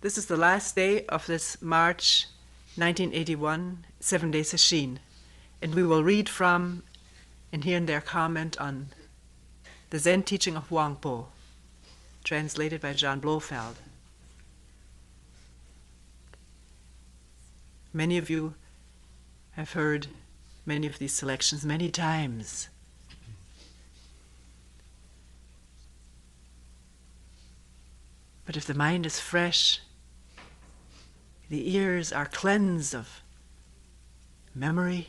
This is the last day of this March 1981 7-day session, and we will read from and hear their comment on the Zen teaching of Huang Po, translated by John Blofeld. Many of you have heard many of these selections many times. But if the mind is fresh, the ears are cleansed of memory,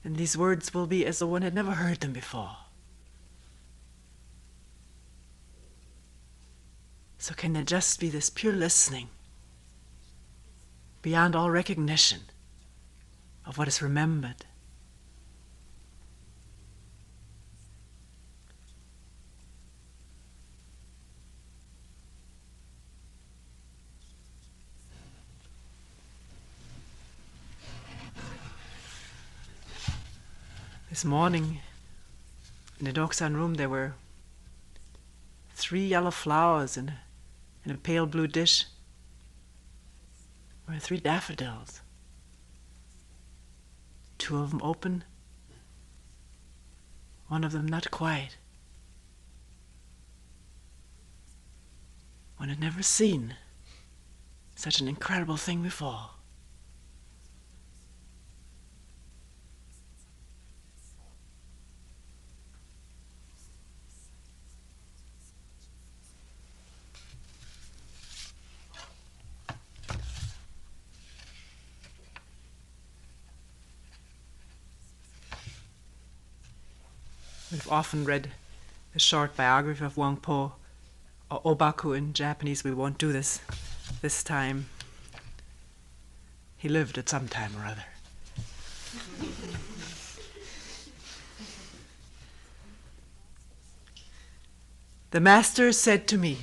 and these words will be as though one had never heard them before. So can there just be this pure listening, beyond all recognition of what is remembered? This morning, in the Doksan room, there were 3 yellow flowers in a pale blue dish. There were 3 daffodils. 2 of them open, one of them not quite. One had never seen such an incredible thing before. We've often read the short biography of Huang Po, or Obaku in Japanese. We won't do this time. He lived at some time or other. The Master said to me,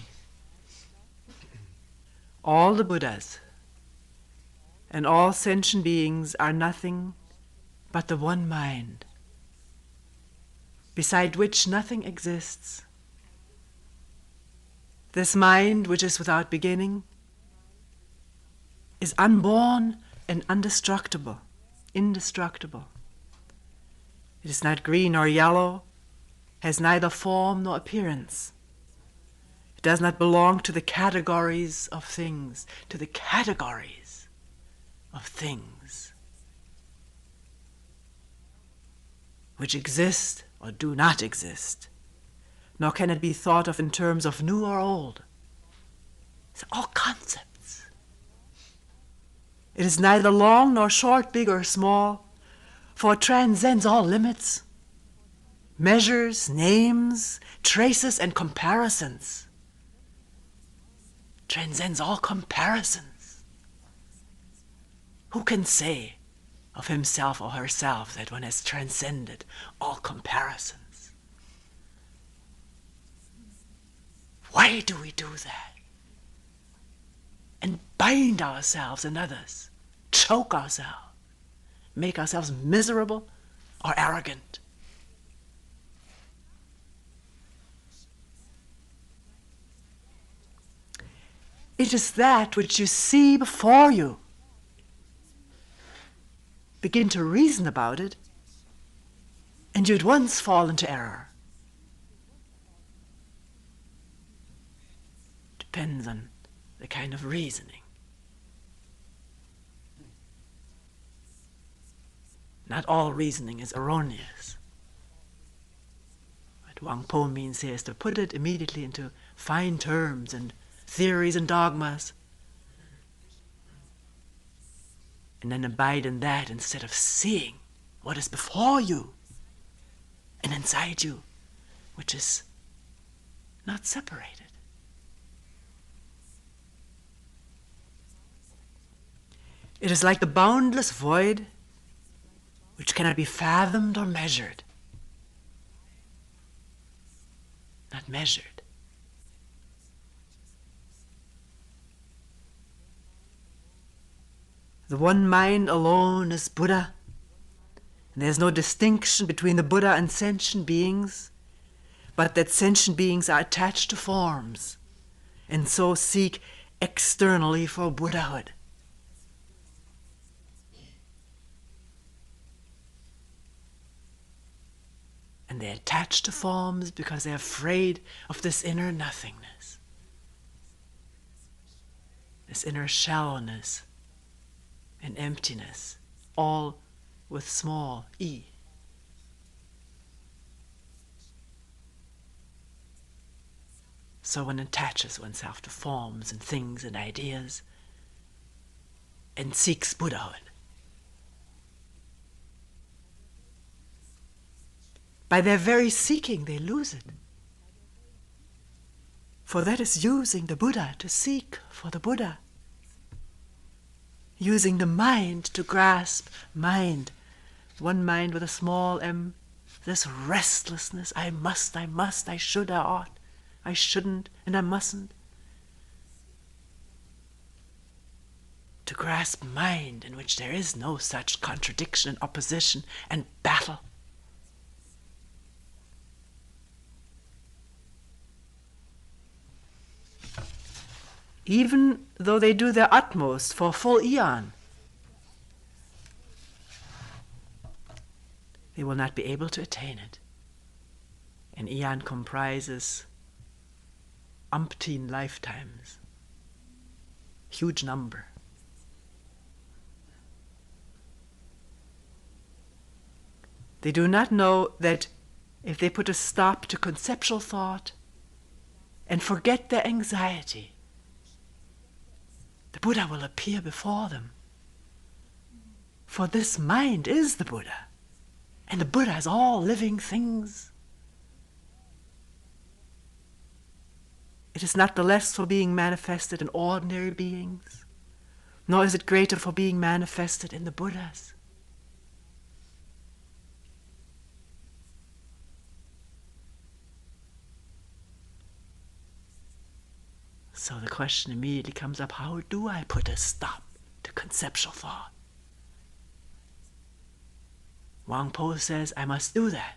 all the Buddhas and all sentient beings are nothing but the one mind, beside which nothing exists. This mind, which is without beginning, is unborn and indestructible. It is not green nor yellow, has neither form nor appearance. It does not belong to the categories of things, which exist or do not exist, nor can it be thought of in terms of new or old. It's all concepts. It is neither long nor short, big or small, for it transcends all limits, measures, names, traces, and comparisons. Transcends all comparisons. Who can say of himself or herself that one has transcended all comparisons? Why do we do that? And bind ourselves and others, choke ourselves, make ourselves miserable or arrogant? It is that which you see before you. Begin to reason about it, and you at once fall into error. Depends on the kind of reasoning. Not all reasoning is erroneous. What Huang Po means here is to put it immediately into fine terms and theories and dogmas, and then abide in that instead of seeing what is before you and inside you, which is not separated. It is like the boundless void which cannot be fathomed or measured. Not measured. The one mind alone is Buddha, and there is no distinction between the Buddha and sentient beings, but that sentient beings are attached to forms and so seek externally for Buddhahood. And they attach to forms because they're afraid of this inner nothingness, this inner shallowness and emptiness, all with small e. So one attaches oneself to forms and things and ideas and seeks Buddhahood. By their very seeking, they lose it. For that is using the Buddha to seek for the Buddha. Using the mind to grasp mind. One mind with a small m. This restlessness, I must, I should, I ought. I shouldn't and I mustn't. To grasp mind in which there is no such contradiction and opposition and battle. Even though they do their utmost for a full eon, they will not be able to attain it. An eon comprises umpteen lifetimes, huge number. They do not know that if they put a stop to conceptual thought and forget their anxiety, the Buddha will appear before them. For this mind is the Buddha, and the Buddha is all living things. It is not the less for being manifested in ordinary beings, nor is it greater for being manifested in the Buddhas. So the question immediately comes up, how do I put a stop to conceptual thought? Huang Po says, I must do that.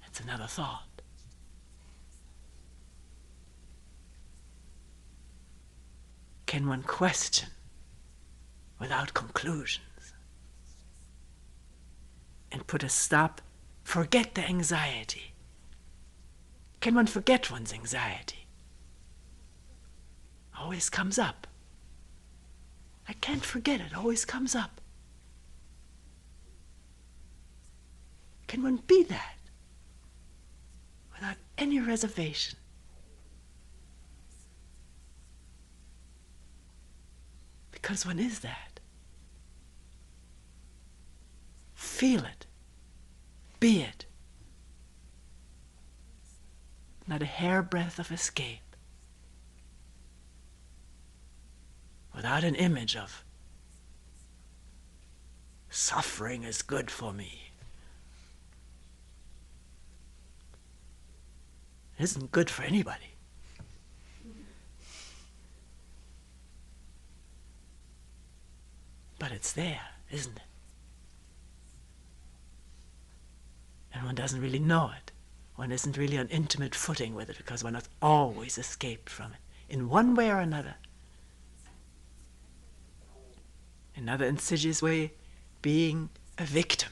It's another thought. Can one question without conclusions and put a stop, forget the anxiety? Can one forget one's anxiety? Always comes up. I can't forget it, always comes up. Can one be that without any reservation? Because one is that. Feel it. Be it. Not a hairbreadth of escape. Without an image of suffering is good for me. It isn't good for anybody. But it's there, isn't it? And one doesn't really know it. One isn't really on intimate footing with it because one has always escaped from it in one way or another. Another insidious way, being a victim.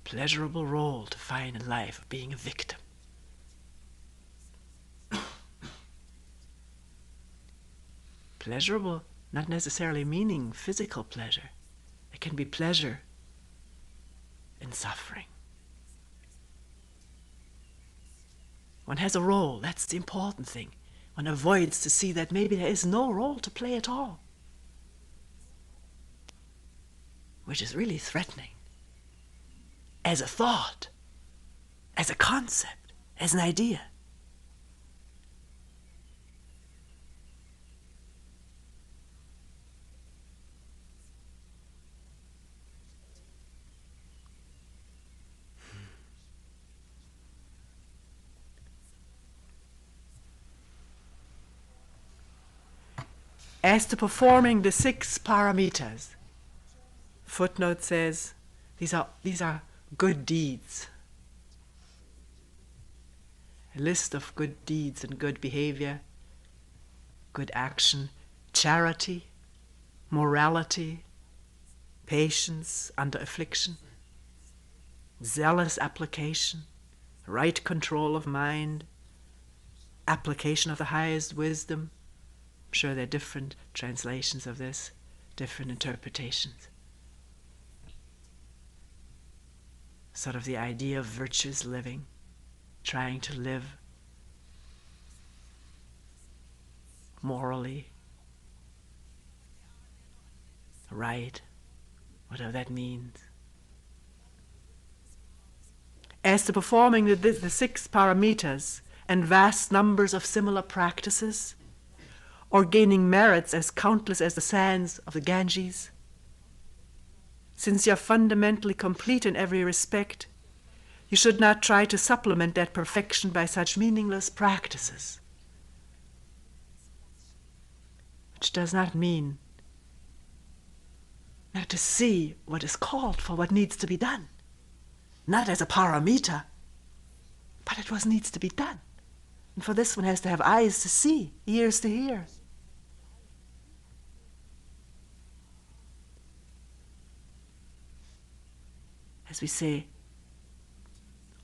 Pleasurable role to find in life of being a victim. Pleasurable, not necessarily meaning physical pleasure. It can be pleasure in suffering. One has a role, that's the important thing. One avoids to see that maybe there is no role to play at all, which is really threatening. As a thought, as a concept, as an idea. As to performing the 6 paramitas, footnote says these are good deeds. a list of good deeds and good behavior, good action, charity, morality, patience under affliction, zealous application, right control of mind, application of the highest wisdom. I'm sure there are different translations of this, different interpretations. Sort of the idea of virtuous living, trying to live morally, right, whatever that means. As to performing the 6 paramitas and vast numbers of similar practices, or gaining merits as countless as the sands of the Ganges, since you are fundamentally complete in every respect, you should not try to supplement that perfection by such meaningless practices. Which does not mean not to see what is called for, what needs to be done. Not as a paramita, but it what needs to be done. And for this one has to have eyes to see, ears to hear. As we say,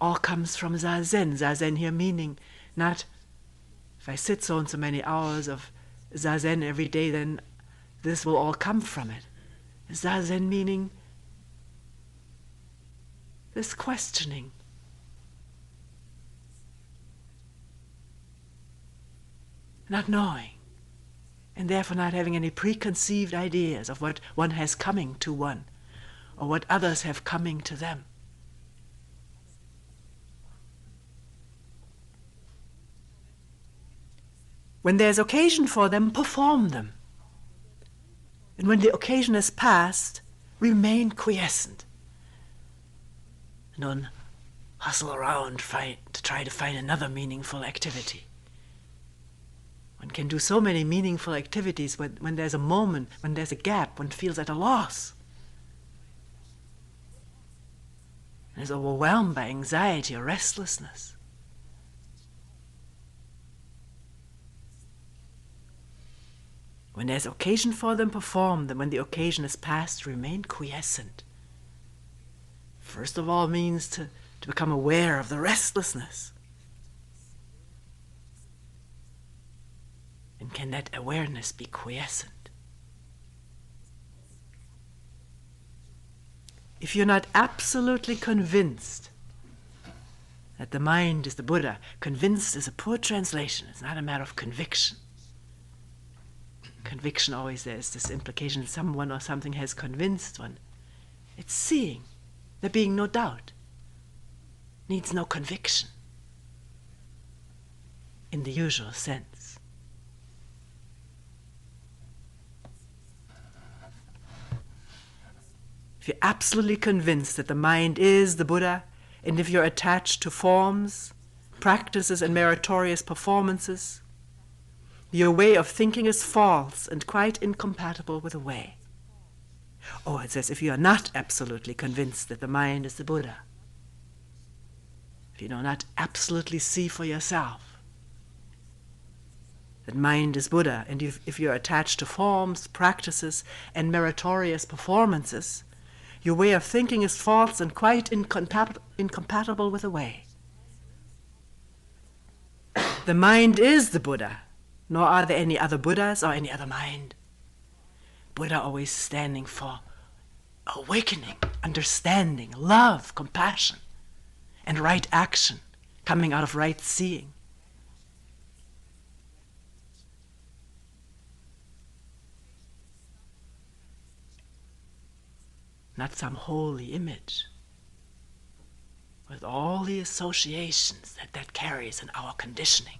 all comes from Zazen. Zazen here meaning not if I sit so and so many hours of Zazen every day, then this will all come from it. Zazen meaning this questioning. Not knowing, and therefore not having any preconceived ideas of what one has coming to one, or what others have coming to them. When there's occasion for them, perform them. And when the occasion is past, remain quiescent. Don't hustle around to try to find another meaningful activity. One can do so many meaningful activities when there's a moment, when there's a gap, one feels at a loss. And is overwhelmed by anxiety or restlessness. When there's occasion for them, perform them. When the occasion is past, remain quiescent. First of all means to become aware of the restlessness. And can that awareness be quiescent? If you're not absolutely convinced that the mind is the Buddha, convinced is a poor translation. It's not a matter of conviction. Conviction always there's this implication that someone or something has convinced one. It's seeing, there being no doubt. Needs no conviction in the usual sense. If you're absolutely convinced that the mind is the Buddha, and if you're attached to forms, practices, and meritorious performances, your way of thinking is false and quite incompatible with the way. Oh, it says if you are not absolutely convinced that the mind is the Buddha, if you do not absolutely see for yourself that mind is Buddha, and if you're attached to forms, practices, and meritorious performances, your way of thinking is false and quite incompatible with the way. The mind is the Buddha, nor are there any other Buddhas or any other mind. Buddha always standing for awakening, understanding, love, compassion, and right action, coming out of right seeing. Not some holy image with all the associations that carries in our conditioning.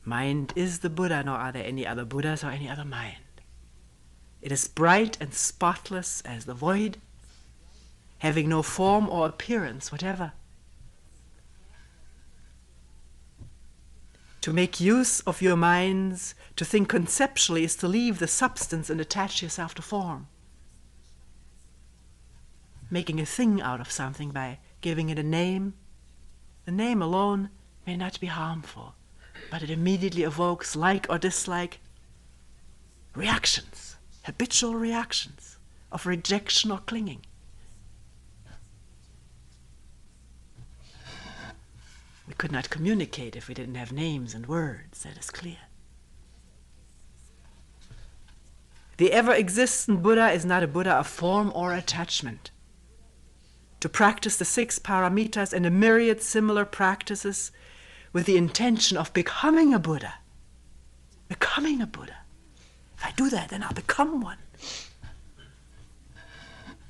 Mind is the Buddha, nor are there any other Buddhas or any other mind. It is bright and spotless as the void, having no form or appearance whatever. To make use of your minds, to think conceptually, is to leave the substance and attach yourself to form. Making a thing out of something by giving it a name. The name alone may not be harmful, but it immediately evokes like or dislike reactions, habitual reactions of rejection or clinging. We could not communicate if we didn't have names and words, that is clear. The ever-existent Buddha is not a Buddha of form or attachment. To practice the 6 paramitas and a myriad similar practices with the intention of becoming a Buddha. Becoming a Buddha. If I do that, then I'll become one.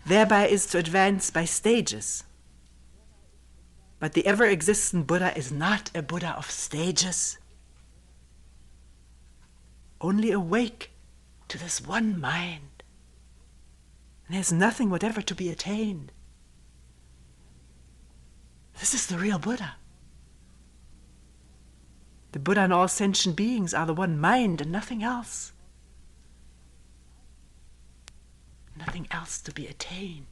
Thereby is to advance by stages. But the ever-existent Buddha is not a Buddha of stages. Only awake to this one mind. And there's nothing whatever to be attained. This is the real Buddha. The Buddha and all sentient beings are the one mind and nothing else. Nothing else to be attained.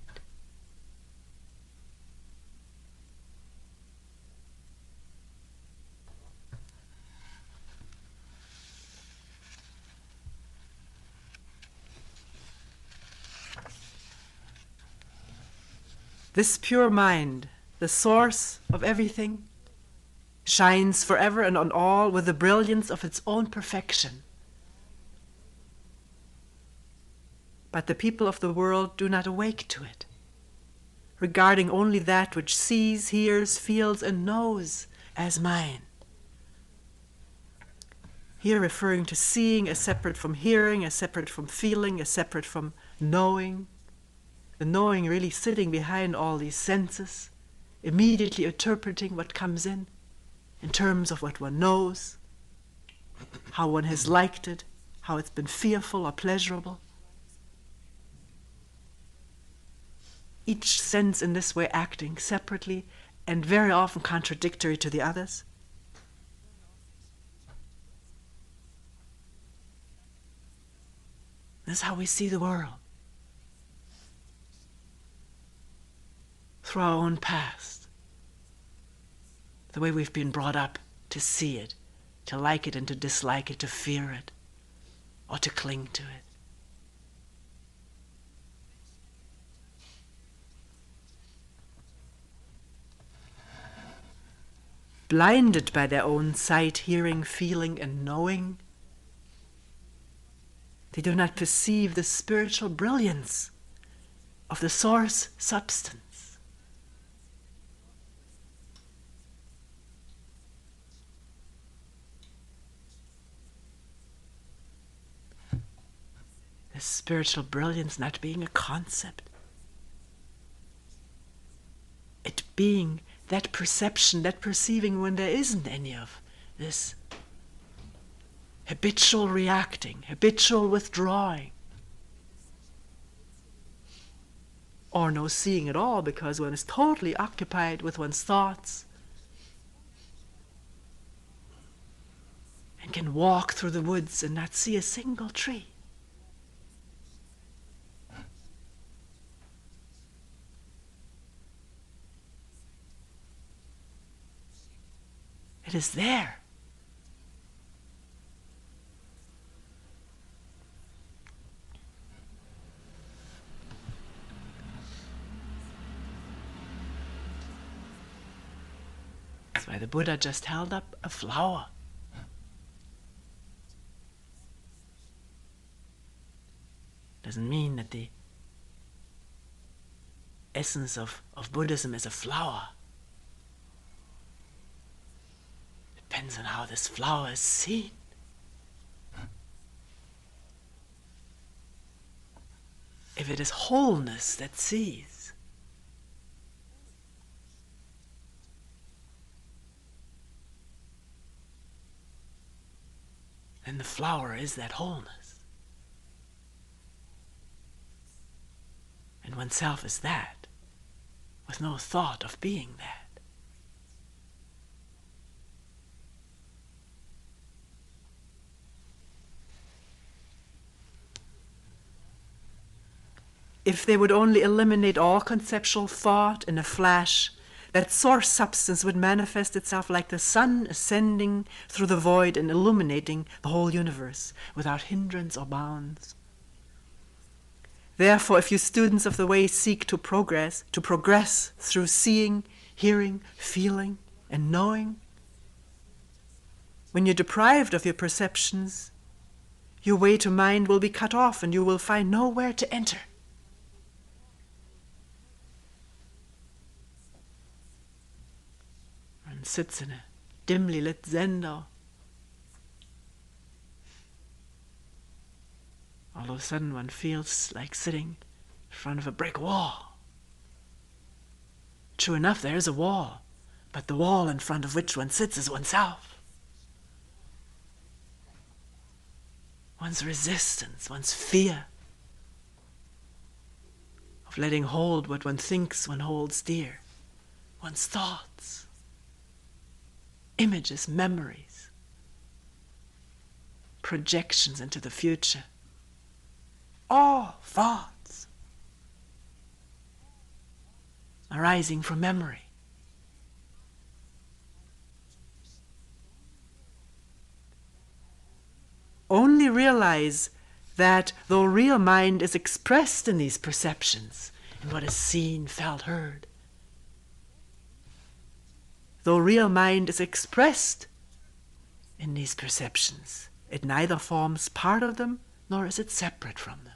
This pure mind, the source of everything, shines forever and on all with the brilliance of its own perfection. But the people of the world do not awake to it, regarding only that which sees, hears, feels, and knows as mind. Here referring to seeing as separate from hearing, as separate from feeling, as separate from knowing. The knowing really sitting behind all these senses, immediately interpreting what comes in terms of what one knows, how one has liked it, how it's been fearful or pleasurable. Each sense in this way acting separately and very often contradictory to the others. This is how we see the world. Through our own past. The way we've been brought up to see it, to like it and to dislike it, to fear it, or to cling to it. Blinded by their own sight, hearing, feeling, and knowing, they do not perceive the spiritual brilliance of the source substance. The spiritual brilliance not being a concept. It being that perception, that perceiving when there isn't any of this habitual reacting, habitual withdrawing. Or no seeing at all because one is totally occupied with one's thoughts and can walk through the woods and not see a single tree. It is there. That's why the Buddha just held up a flower. Doesn't mean that the essence of Buddhism is a flower. Depends on how this flower is seen. If it is wholeness that sees, then the flower is that wholeness. And oneself is that, with no thought of being that. if they would only eliminate all conceptual thought in a flash, that source substance would manifest itself like the sun ascending through the void and illuminating the whole universe without hindrance or bounds. Therefore, if you students of the way seek to progress through seeing, hearing, feeling, and knowing, when you're deprived of your perceptions, your way to mind will be cut off and you will find nowhere to enter. One sits in a dimly lit zendo. All of a sudden one feels like sitting in front of a brick wall. True enough, there is a wall, but the wall in front of which one sits is oneself. One's resistance, one's fear of letting hold what one thinks one holds dear, one's thoughts, images, memories, projections into the future. All thoughts arising from memory. Only realize that though real mind is expressed in these perceptions, in what is seen, felt, heard, though real mind is expressed in these perceptions, it neither forms part of them nor is it separate from them.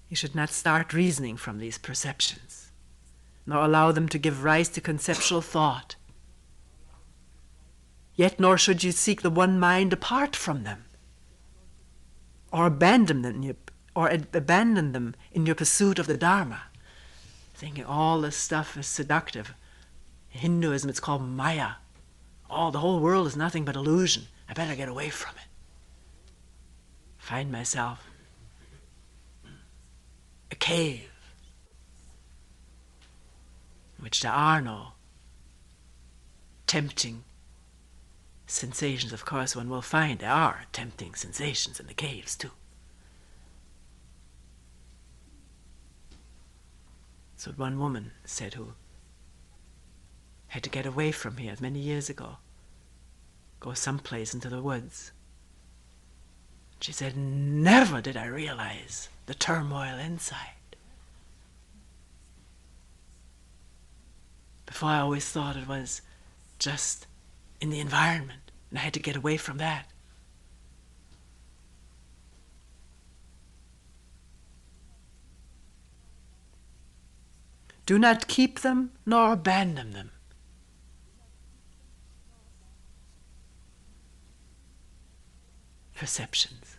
You should not start reasoning from these perceptions, nor allow them to give rise to conceptual thought. Yet nor should you seek the one mind apart from them, or abandon them in your pursuit of the Dharma, thinking all this stuff is seductive. In Hinduism it's called Maya. The whole world is nothing but illusion. I better get away from it. Find myself a cave in which there are no tempting sensations. Of course, one will find there are tempting sensations in the caves too. That's what one woman said who had to get away from here many years ago, go someplace into the woods. She said, never did I realize the turmoil inside. Before I always thought it was just in the environment, and I had to get away from that. Do not keep them nor abandon them. Perceptions.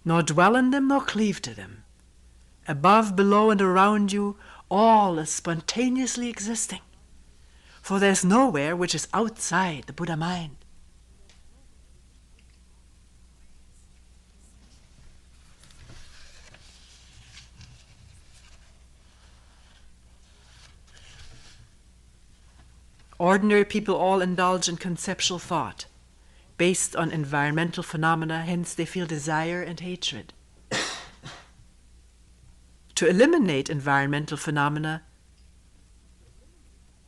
Nor dwell in them nor cleave to them. Above, below, and around you, all is spontaneously existing. For there's nowhere which is outside the Buddha mind. Ordinary people all indulge in conceptual thought, based on environmental phenomena, hence they feel desire and hatred. To eliminate environmental phenomena,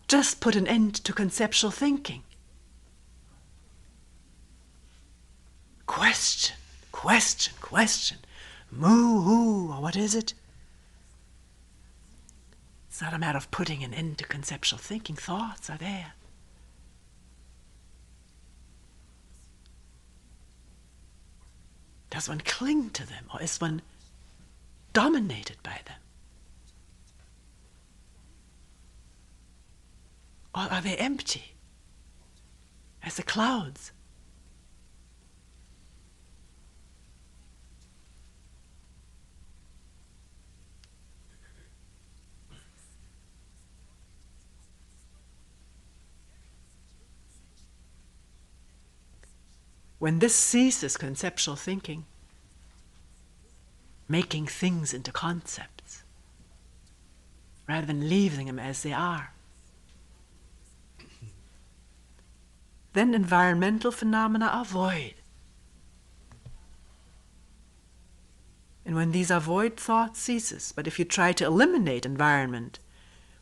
just put an end to conceptual thinking. Question, question, question. Moo, hoo, or what is it? It's not a matter of putting an end to conceptual thinking. Thoughts are there. Does one cling to them, or is one dominated by them? Or are they empty, as the clouds? When this ceases conceptual thinking, making things into concepts, rather than leaving them as they are. Then environmental phenomena are void. And when these are void, thought ceases. But if you try to eliminate environment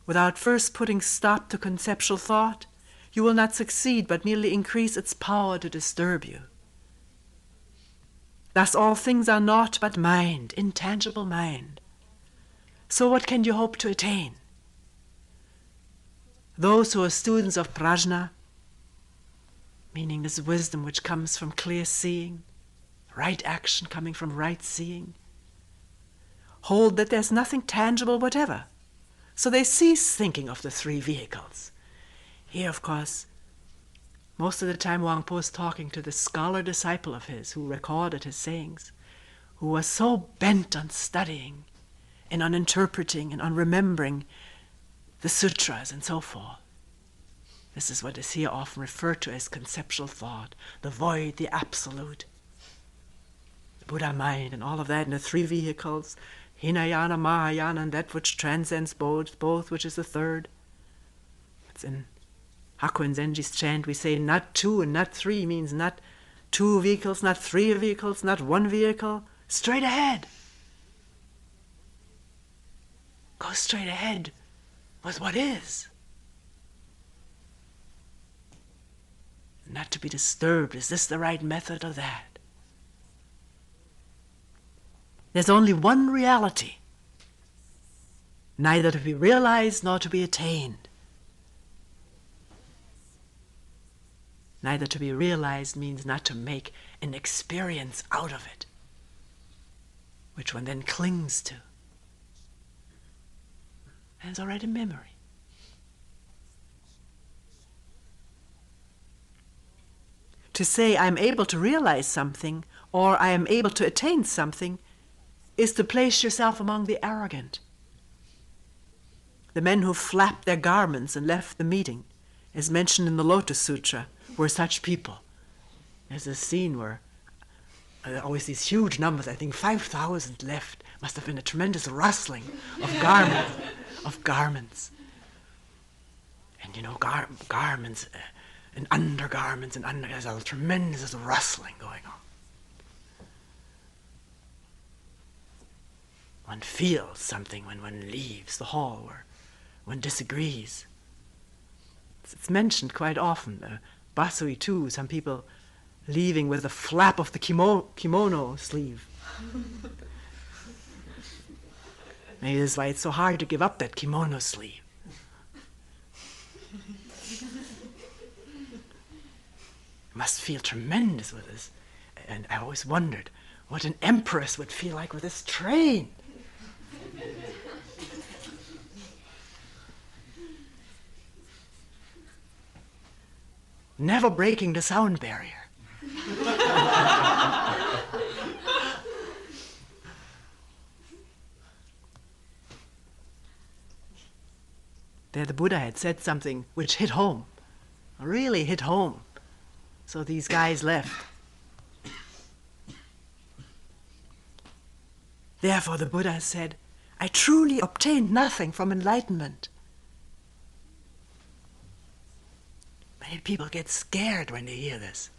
without first putting stop to conceptual thought, you will not succeed, but merely increase its power to disturb you. Thus all things are naught but mind, intangible mind. So what can you hope to attain? Those who are students of prajna, meaning this wisdom which comes from clear seeing, right action coming from right seeing, hold that there's nothing tangible whatever. So they cease thinking of the three vehicles. Here, of course, most of the time Huang Po is talking to the scholar disciple of his who recorded his sayings, who was so bent on studying and on interpreting and on remembering the sutras and so forth. This is what is here often referred to as conceptual thought, the void, the absolute, the Buddha mind and all of that, and the three vehicles, Hinayana, Mahayana, and that which transcends both, which is the third. It's in Haku and Zenji's chant, we say not two and not three means not two vehicles, not three vehicles, not one vehicle. Straight ahead. Go straight ahead with what is. Not to be disturbed. Is this the right method or that? There's only one reality, neither to be realized nor to be attained. Neither to be realized means not to make an experience out of it, which one then clings to. And it's already memory. To say I'm able to realize something or I am able to attain something is to place yourself among the arrogant. The men who flapped their garments and left the meeting, as mentioned in the Lotus Sutra, were such people. There's a scene where always these huge numbers, I think 5,000 left. Must have been a tremendous rustling of garments. And garments and undergarments and there's a tremendous rustling going on. One feels something when one leaves the hall where one disagrees. It's mentioned quite often. Basui too, some people leaving with the flap of the kimono sleeve. Maybe this is why it's so hard to give up that kimono sleeve. It must feel tremendous with this. And I always wondered what an empress would feel like with this train. Never breaking the sound barrier. There the Buddha had said something which hit home, really hit home. So these guys left. Therefore the Buddha said, I truly obtained nothing from enlightenment. Many people get scared when they hear this.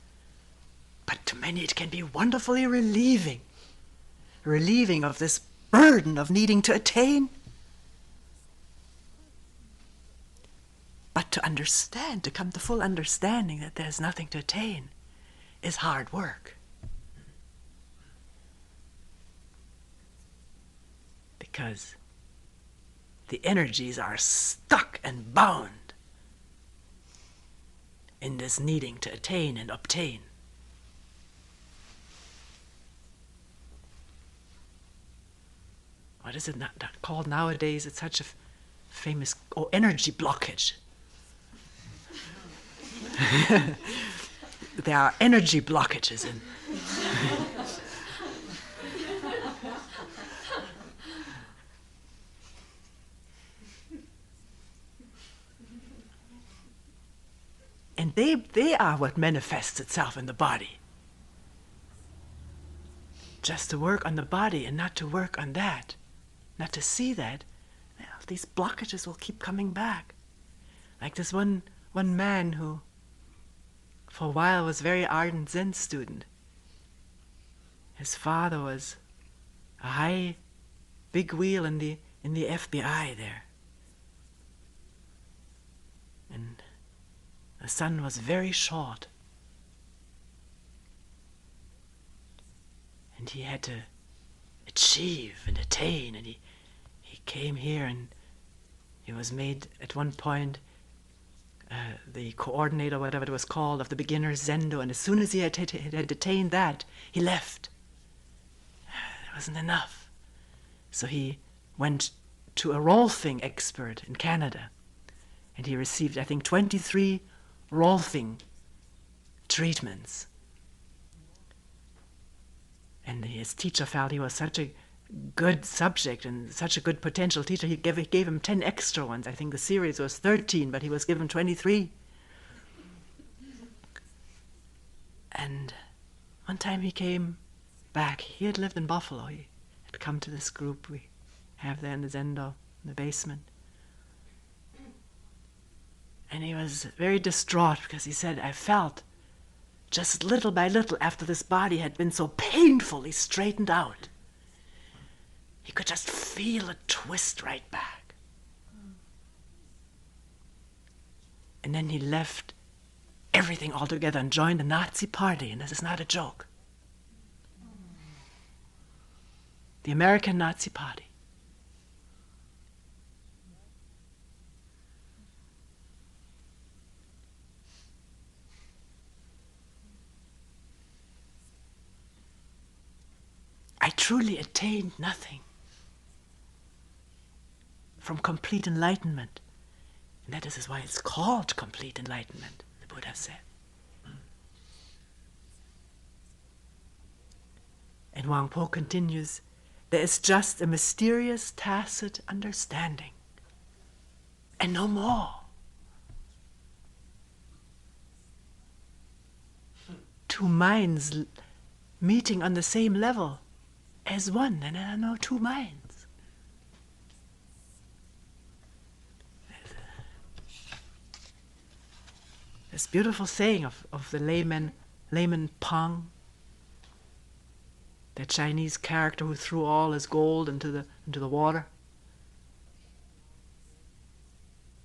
But to many it can be wonderfully relieving. Relieving of this burden of needing to attain. But to understand, to come to full understanding that there's nothing to attain is hard work. Because the energies are stuck and bound in this needing to attain and obtain. What is it not called nowadays? It's such a famous energy blockage. There are energy blockages in. And they are what manifests itself in the body. Just to work on the body and not to work on that, not to see that, these blockages will keep coming back. Like this one man who, for a while, was a very ardent Zen student. His father was a high, big wheel in the FBI there. And the son was very short. And he had to achieve and attain, and he came here and he was made at one point the coordinator, whatever it was called, of the beginner's Zendo, and as soon as he had attained that, he left. It wasn't enough. So he went to a Rolfing expert in Canada, and he received, I think, 23 Rolfing treatments. And his teacher felt he was such a good subject and such a good potential teacher, he gave him 10 extra ones. I think the series was 13, but he was given 23. And one time he came back. He had lived in Buffalo. He had come to this group we have there in the Zendo, in the basement. And he was very distraught because he said, I felt just little by little after this body had been so painfully straightened out, he could just feel it twist right back. And then he left everything altogether and joined the Nazi Party, and this is not a joke. The American Nazi Party. I truly attained nothing from complete enlightenment. And that is why it's called complete enlightenment, the Buddha said. And Huang Po continues, there is just a mysterious tacit understanding, and no more. Two minds meeting on the same level as one, and there are no two minds. This beautiful saying of the layman Pang, that Chinese character who threw all his gold into the water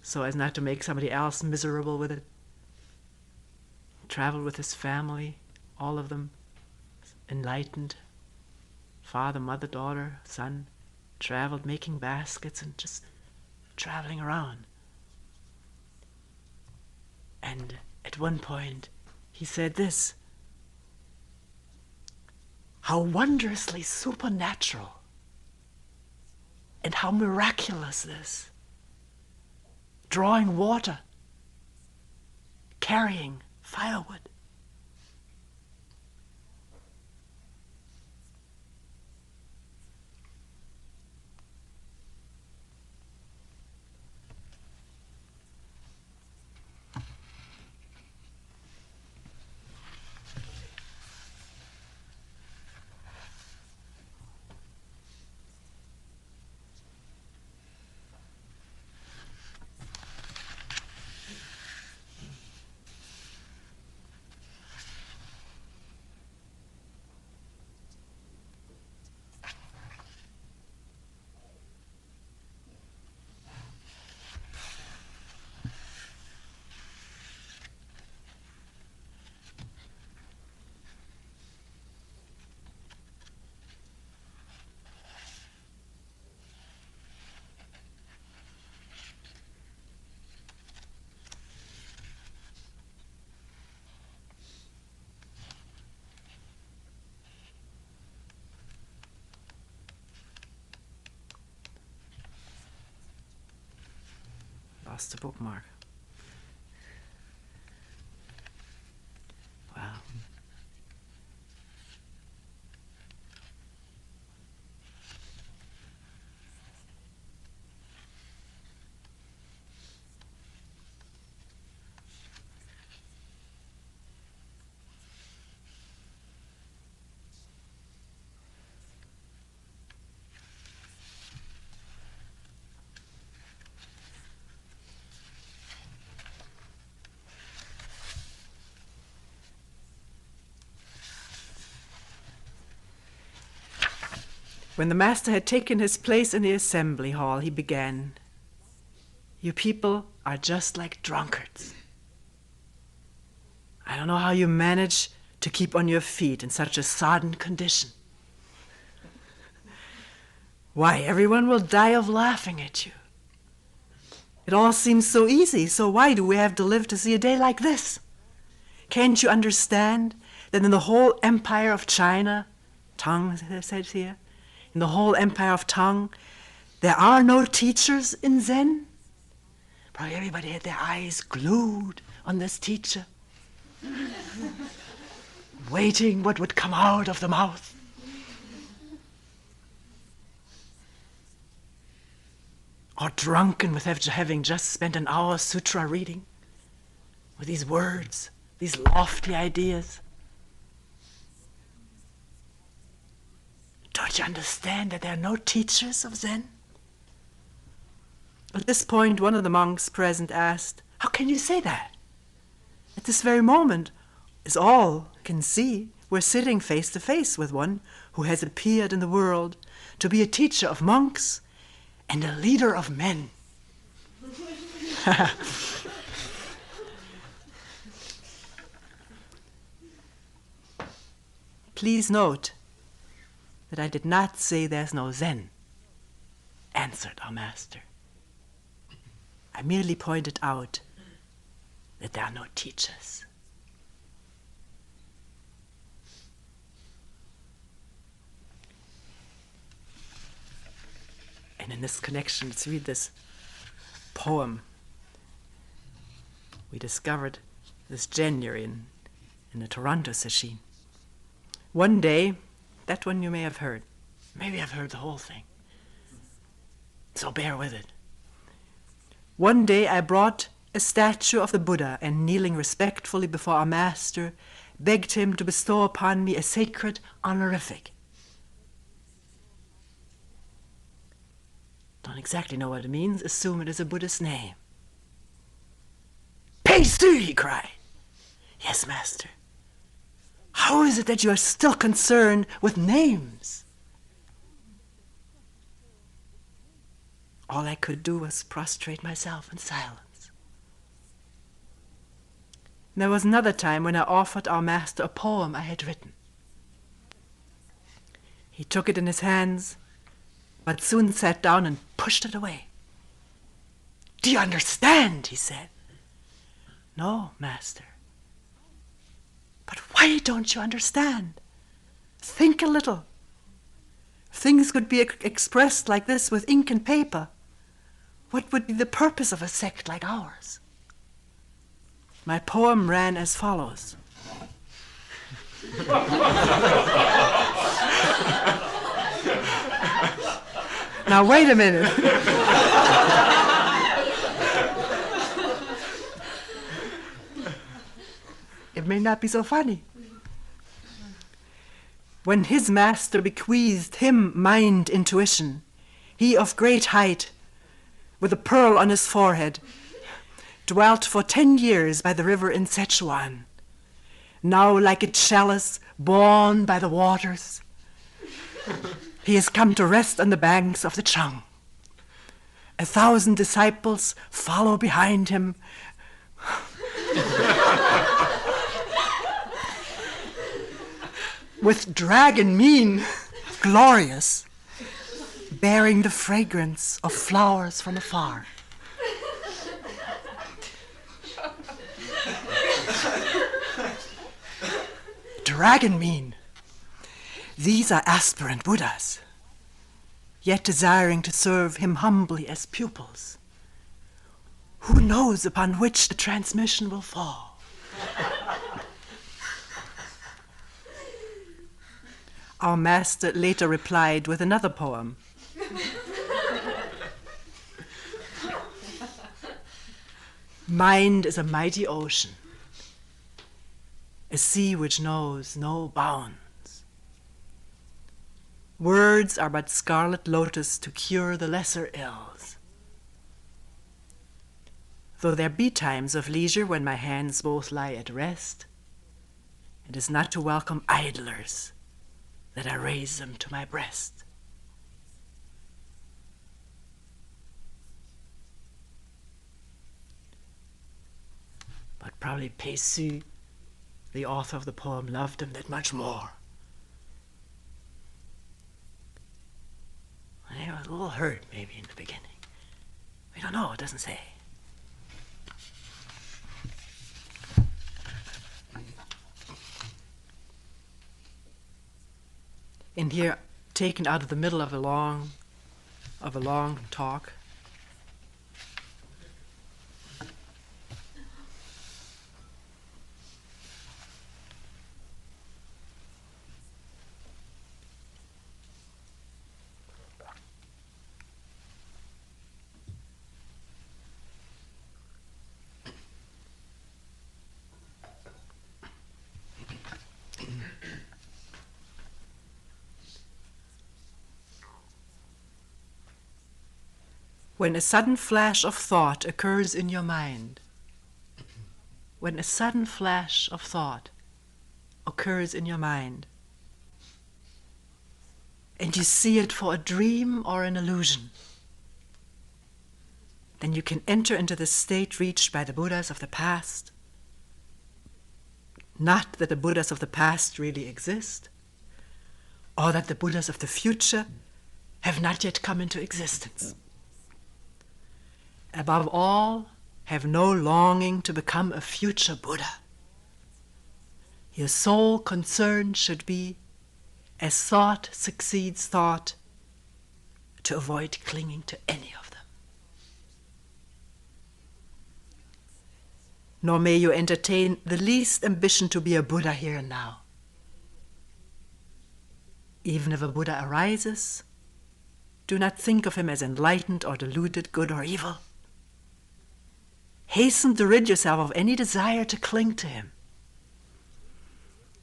so as not to make somebody else miserable with it. He traveled with his family, all of them enlightened, father, mother, daughter, son, traveled making baskets and just traveling around. And at one point he said this, how wondrously supernatural and how miraculous this. Drawing water, carrying firewood. Lost the bookmark. Wow. When the master had taken his place in the assembly hall, he began, "You people are just like drunkards. I don't know how you manage to keep on your feet in such a sodden condition. Why, everyone will die of laughing at you. It all seems so easy, so why do we have to live to see a day like this? Can't you understand that in the whole empire of China, Tang says here, in the whole empire of Tang, there are no teachers in Zen?" Probably everybody had their eyes glued on this teacher, waiting what would come out of the mouth. Or drunken with having just spent an hour sutra reading, with these words, these lofty ideas. Don't you understand that there are no teachers of Zen? At this point, one of the monks present asked, "How can you say that? At this very moment, as all can see, we're sitting face to face with one who has appeared in the world to be a teacher of monks and a leader of men." Please note that I did not say there's no Zen, answered our master. I merely pointed out that there are no teachers. And in this connection, let's read this poem we discovered this January in the Toronto session. One day, that one you may have heard. Maybe I've heard the whole thing. So bear with it. One day I brought a statue of the Buddha and, kneeling respectfully before our master, begged him to bestow upon me a sacred honorific. Don't exactly know what it means. Assume it is a Buddhist name. "Pei-su," he cried. "Yes, master. How is it that you are still concerned with names?" All I could do was prostrate myself in silence. And there was another time when I offered our master a poem I had written. He took it in his hands, but soon sat down and pushed it away. "Do you understand?" he said. "No, master." "But why don't you understand? Think a little. If things could be expressed like this with ink and paper, what would be the purpose of a sect like ours?" My poem ran as follows. Now wait a minute. It may not be so funny. When his master bequeathed him mind intuition, he of great height, with a pearl on his forehead, dwelt for 10 years by the river in Sichuan, now like a chalice borne by the waters. He has come to rest on the banks of the Chang. 1,000 disciples follow behind him. With dragon mien, glorious, bearing the fragrance of flowers from afar. Dragon mien. These are aspirant Buddhas, yet desiring to serve him humbly as pupils. Who knows upon which the transmission will fall? Our master later replied with another poem. Mind is a mighty ocean, a sea which knows no bounds. Words are but scarlet lotus to cure the lesser ills. Though there be times of leisure when my hands both lie at rest, it is not to welcome idlers that I raise them to my breast. Probably Pessu, the author of the poem, loved him that much more. And he was a little hurt maybe in the beginning. We don't know, it doesn't say. In here, taken out of the middle of a long talk, when a sudden flash of thought occurs in your mind, when a sudden flash of thought occurs in your mind, and you see it for a dream or an illusion, then you can enter into the state reached by the Buddhas of the past. Not that the Buddhas of the past really exist, or that the Buddhas of the future have not yet come into existence. Above all, have no longing to become a future Buddha. Your sole concern should be, as thought succeeds thought, to avoid clinging to any of them. Nor may you entertain the least ambition to be a Buddha here and now. Even if a Buddha arises, do not think of him as enlightened or deluded, good or evil. Hasten to rid yourself of any desire to cling to him.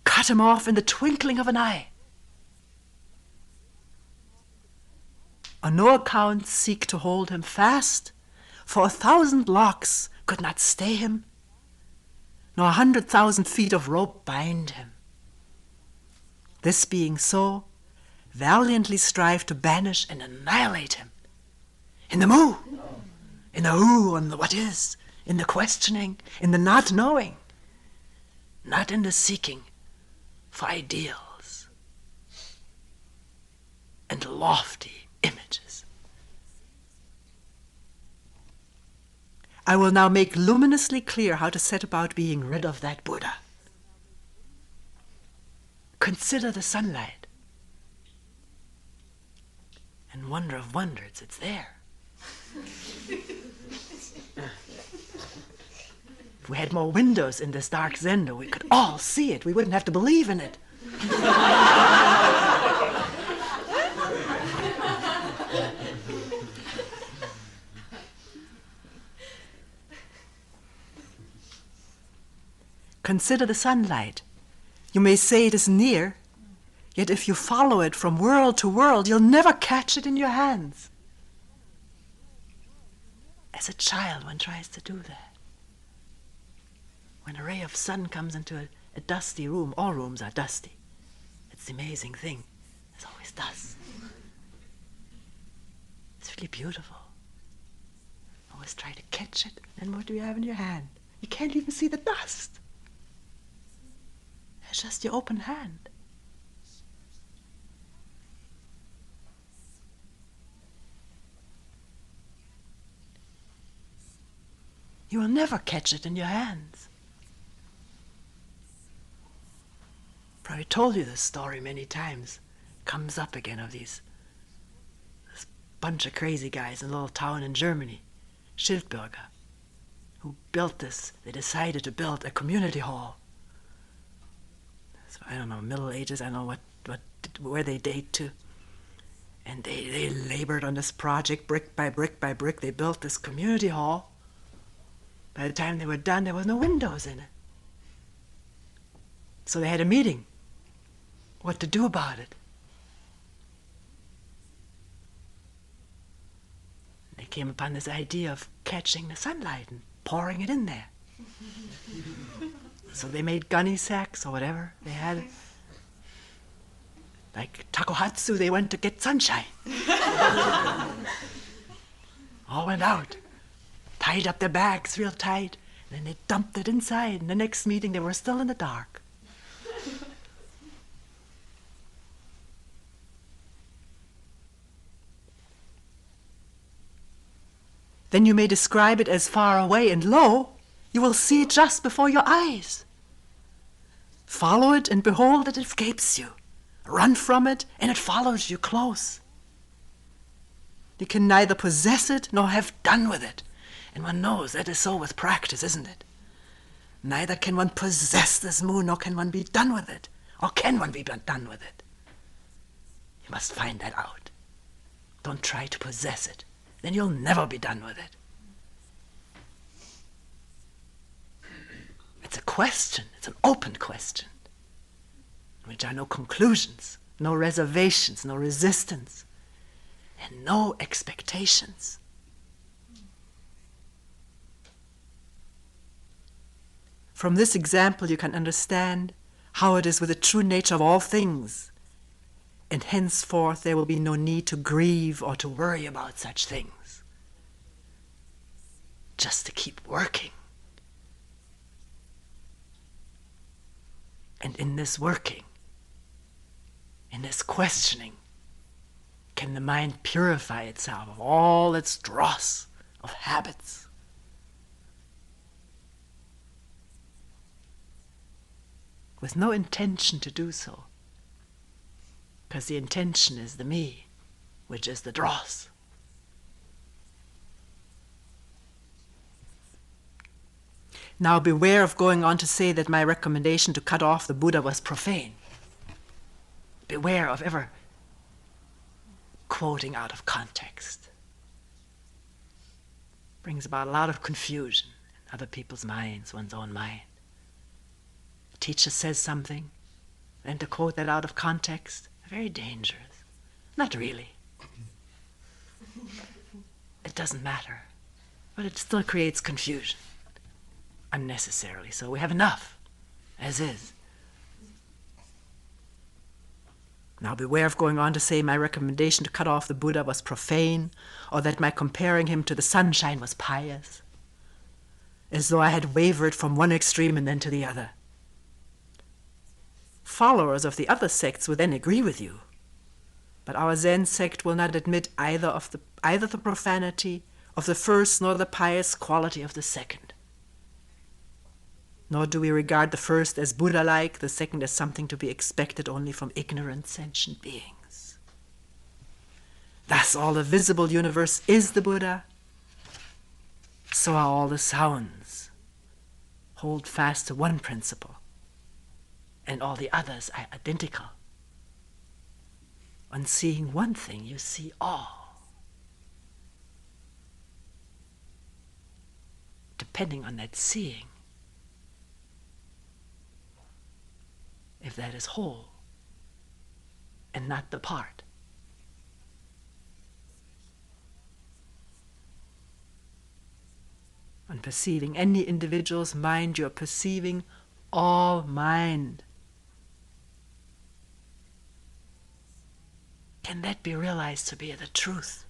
Cut him off in the twinkling of an eye. On no account seek to hold him fast, for 1,000 locks could not stay him, nor 100,000 feet of rope bind him. This being so, valiantly strive to banish and annihilate him. In the moo, in the who and the what is, in the questioning, in the not knowing, not in the seeking for ideals and lofty images. I will now make luminously clear how to set about being rid of that Buddha. Consider the sunlight. And wonder of wonders, it's there. If we had more windows in this dark zendo, we could all see it. We wouldn't have to believe in it. Consider the sunlight. You may say it is near, yet if you follow it from world to world, you'll never catch it in your hands. As a child, one tries to do that. When a ray of sun comes into a dusty room, all rooms are dusty. It's the amazing thing. There's always dust. It's really beautiful. Always try to catch it, and what do you have in your hand? You can't even see the dust. It's just your open hand. You will never catch it in your hands. Probably told you this story many times. Comes up again of this bunch of crazy guys in a little town in Germany, Schildberger, who built this. They decided to build a community hall. So, I don't know, Middle Ages, I don't know where they date to. And they labored on this project brick by brick by brick. They built this community hall. By the time they were done, there was no windows in it. So they had a meeting. What to do about it. They came upon this idea of catching the sunlight and pouring it in there. So they made gunny sacks or whatever they had. Like takohatsu, they went to get sunshine. All went out, tied up their bags real tight, Then they dumped it inside. And the next meeting, they were still in the dark. Then you may describe it as far away, and lo, you will see it just before your eyes. Follow it, and behold, it escapes you. Run from it, and it follows you close. You can neither possess it nor have done with it. And one knows that is so with practice, isn't it? Neither can one possess this moon, nor can one be done with it. Or can one be done with it? You must find that out. Don't try to possess it. Then you'll never be done with it. It's a question. It's an open question, in which are no conclusions, no reservations, no resistance, and no expectations. From this example you can understand how it is with the true nature of all things, and henceforth there will be no need to grieve or to worry about such things. Just to keep working. And in this working, in this questioning, can the mind purify itself of all its dross of habits. With no intention to do so, because the intention is the me, which is the dross. Now beware of going on to say that my recommendation to cut off the Buddha was profane. Beware of ever quoting out of context. Brings about a lot of confusion in other people's minds, one's own mind. The teacher says something, then to quote that out of context, very dangerous. Not really. It doesn't matter, but it still creates confusion. Unnecessarily so. We have enough, as is. Now beware of going on to say my recommendation to cut off the Buddha was profane, or that my comparing him to the sunshine was pious, as though I had wavered from one extreme and then to the other. Followers of the other sects will then agree with you, but our Zen sect will not admit either the profanity of the first nor the pious quality of the second. Nor do we regard the first as Buddha-like, the second as something to be expected only from ignorant sentient beings. Thus all the visible universe is the Buddha, so are all the sounds. Hold fast to one principle, and all the others are identical. On seeing one thing, you see all. Depending on that seeing, if that is whole and not the part. On perceiving any individual's mind, you are perceiving all mind. Can that be realized to be the truth?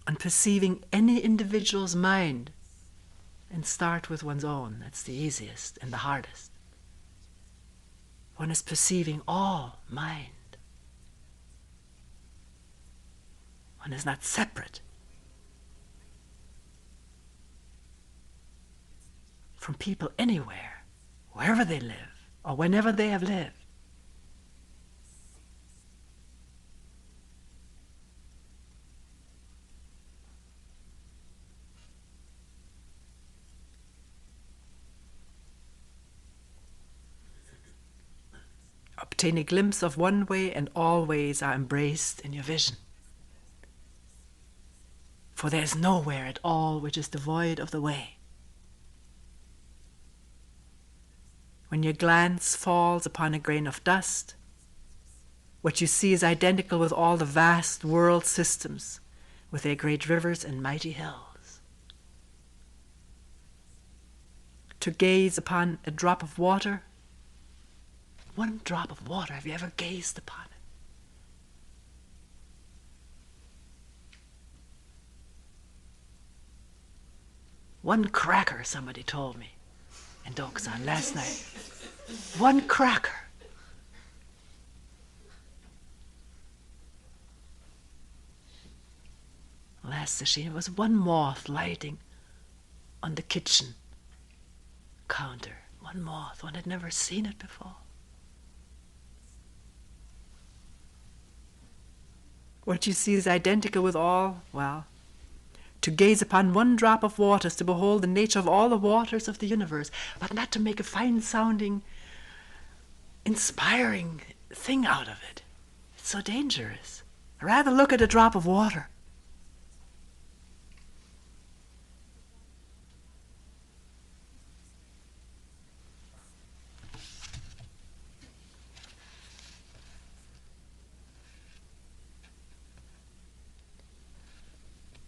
On perceiving any individual's mind, and start with one's own. That's the easiest and the hardest. One is perceiving all mind. One is not separate from people anywhere, wherever they live, or whenever they have lived. Obtain a glimpse of one way, and all ways are embraced in your vision. For there is nowhere at all which is devoid of the way. When your glance falls upon a grain of dust, what you see is identical with all the vast world systems, with their great rivers and mighty hills. To gaze upon a drop of water, one drop of water, have you ever gazed upon it? One cracker, somebody told me in Doksan last night. One cracker. Last session, it was one moth lighting on the kitchen counter. One moth, one had never seen it before. What you see is identical with all, well, to gaze upon one drop of water is to behold the nature of all the waters of the universe, but not to make a fine-sounding, inspiring thing out of it. It's so dangerous. I'd rather look at a drop of water.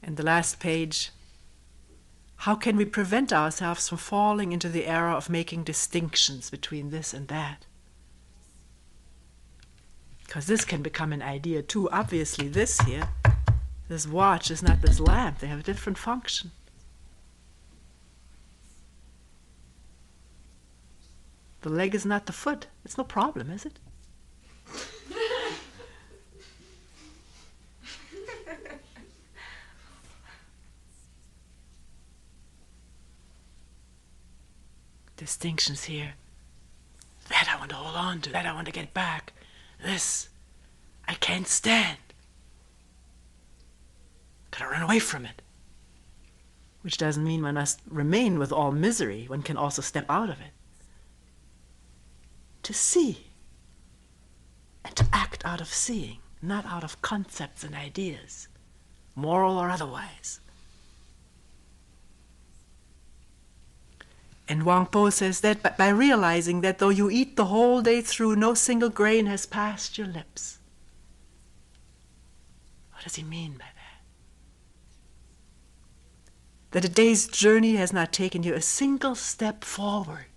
And the last page, how can we prevent ourselves from falling into the error of making distinctions between this and that? Because this can become an idea too. Obviously this here, this watch is not this lamp. They have a different function. The leg is not the foot. It's no problem, is it? Distinctions here. That I want to hold on to. That I want to get back. This I can't stand. Gotta run away from it. Which doesn't mean one must remain with all misery. One can also step out of it. To see. And to act out of seeing. Not out of concepts and ideas. Moral or otherwise. And Huang Po says that by realizing that though you eat the whole day through, no single grain has passed your lips. What does he mean by that? That a day's journey has not taken you a single step forward.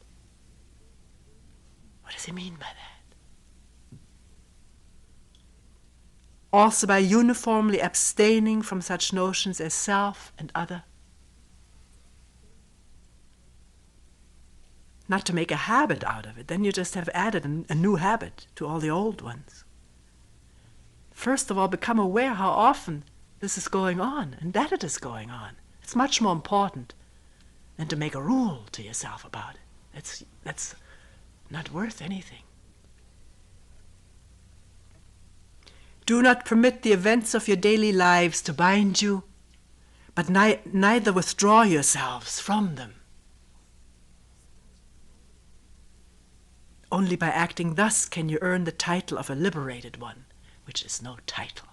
What does he mean by that? Also by uniformly abstaining from such notions as self and other. Not to make a habit out of it, then you just have added a new habit to all the old ones. First of all, become aware how often this is going on, and that it is going on. It's much more important than to make a rule to yourself about it. That's not worth anything. Do not permit the events of your daily lives to bind you, but neither withdraw yourselves from them. Only by acting thus can you earn the title of a liberated one, which is no title.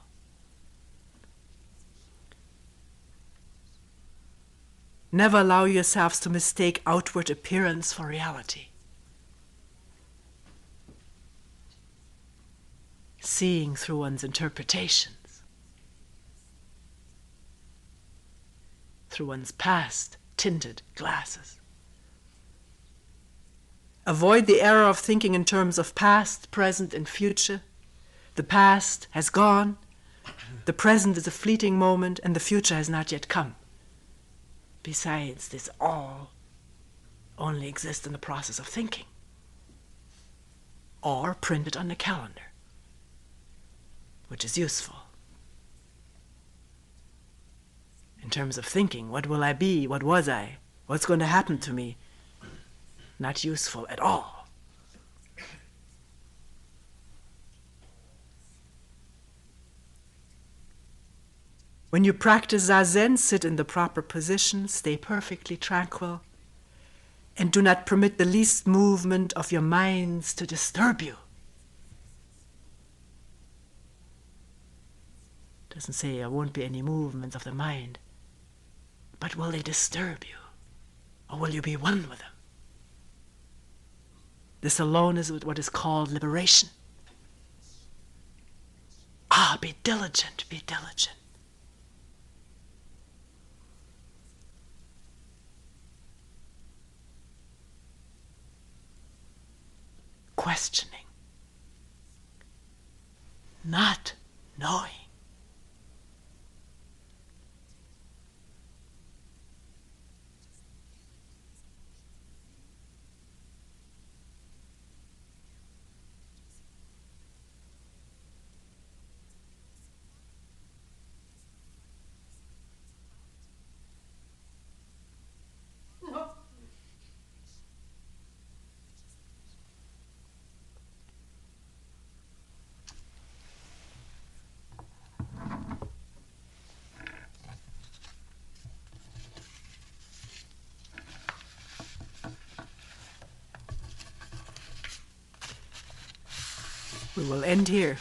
Never allow yourselves to mistake outward appearance for reality. Seeing through one's interpretations, through one's past tinted glasses. Avoid the error of thinking in terms of past, present, and future. The past has gone, the present is a fleeting moment, and the future has not yet come. Besides, this all only exists in the process of thinking, or printed on the calendar, which is useful. In terms of thinking, what will I be? What was I? What's going to happen to me? Not useful at all. When you practice Zazen, sit in the proper position, stay perfectly tranquil, and do not permit the least movement of your minds to disturb you. It doesn't say there won't be any movements of the mind, but will they disturb you, or will you be one with them? This alone is what is called liberation. Be diligent, be diligent. Questioning, not knowing. We will end here.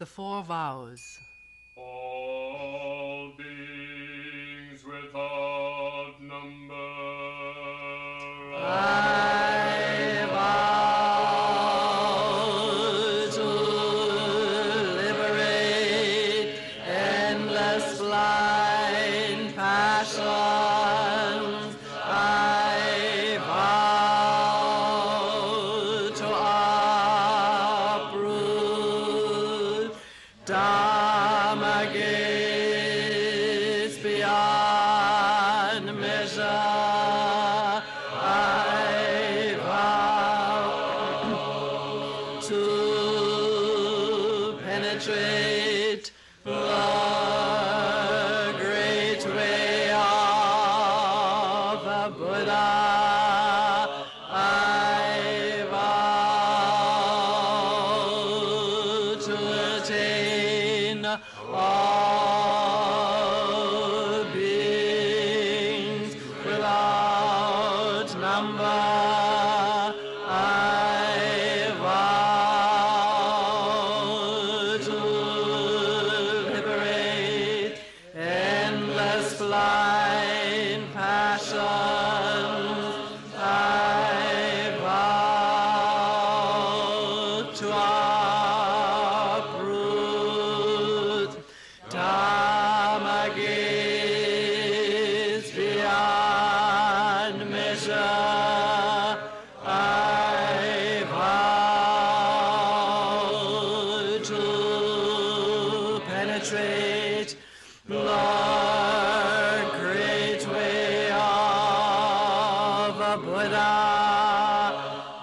The four vows. All beings without number. I vow to liberate endless blind passions. I vow to uproot Dharma gates beyond measure. I vow to penetrate the great way of the Buddha. I vow to attain all beings without number. I vow to liberate endless blind passions. I vow to uproot Dharma gates beyond measure. I vow to penetrate the great way of the Buddha.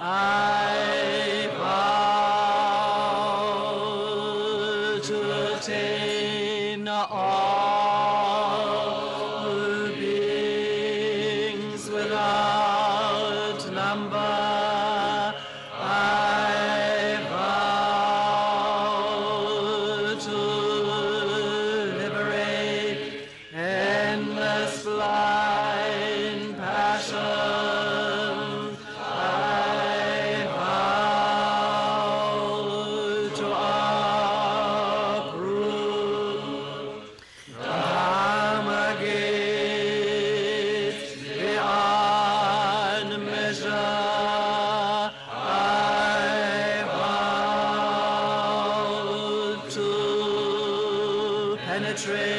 I vow to attain all beings without number. I vow to liberate endless blind passions. I vow to uproot Dharma gates beyond measure. I vow to penetrate